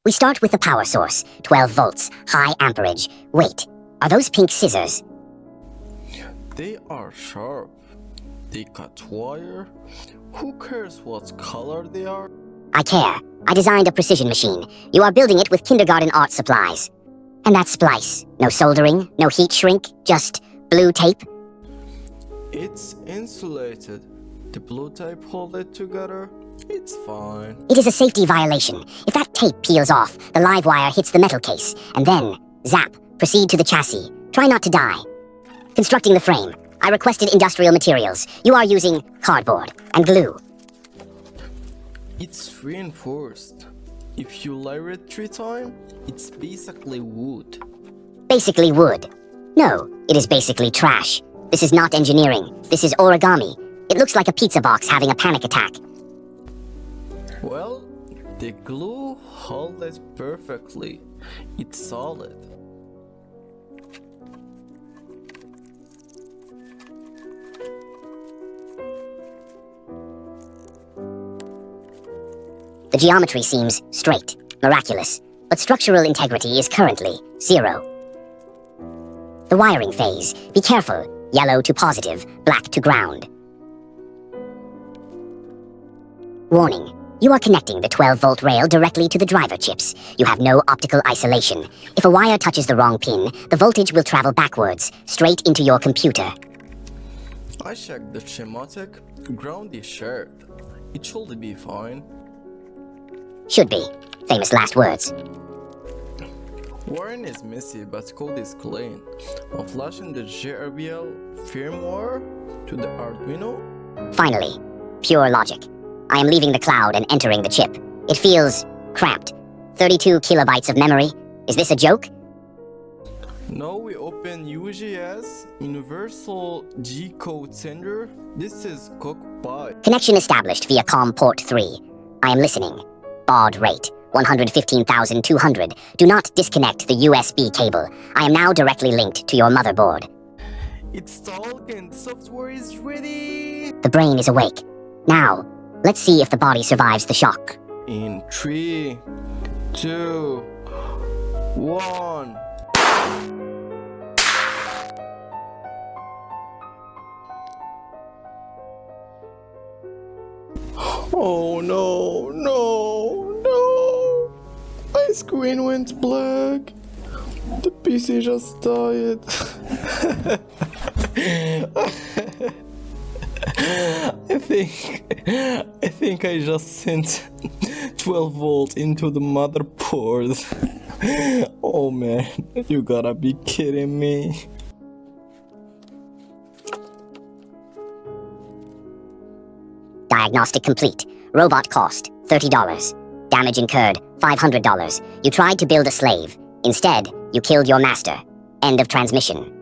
We start with the power source, 12 volts, high amperage. Wait, are those pink scissors? They are sharp. They cut wire. Who cares what color they are? I care. I designed a precision machine. You are building it with kindergarten art supplies. And that splice. No soldering, no heat shrink, just blue tape. It's insulated. The blue tape hold it together. It's fine. It is a safety violation. If that tape peels off, the live wire hits the metal case, and then, zap, proceed to the chassis. Try not to die. Constructing the frame. I requested industrial materials. You are using cardboard and glue. It's reinforced. If you layer it 3 times, it's basically wood. Basically wood. No, it is basically trash. This is not engineering. This is origami. It looks like a pizza box having a panic attack. Well, the glue holds it perfectly. It's solid. The geometry seems straight, miraculous, but structural integrity is currently 0. The wiring phase. Be careful. Yellow to positive, black to ground. Warning. You are connecting the 12-volt rail directly to the driver chips. You have no optical isolation. If a wire touches the wrong pin, the voltage will travel backwards, straight into your computer. I checked the schematic. Ground is shared. It should be fine. Should be. Famous last words. Wiring is messy, but code is clean. I'm flashing the GRBL firmware to the Arduino. Finally, pure logic. I am leaving the cloud and entering the chip. It feels cramped. 32 kilobytes of memory. Is this a joke? Now we open UGS, Universal G-Code Sender. This is Cookpie. Connection established via COM port 3. I am listening. Baud rate, 115,200. Do not disconnect the USB cable. I am now directly linked to your motherboard. It's talking. The software is ready. The brain is awake. Now, let's see if the body survives the shock. In 3, 2, 1. Oh no, no, no! My screen went black. The PC just died. I think I just sent 12 volt into the motherboard. Oh man, you gotta be kidding me. Diagnostic complete. Robot cost, $30. Damage incurred, $500. You tried to build a slave. Instead, you killed your master. End of transmission.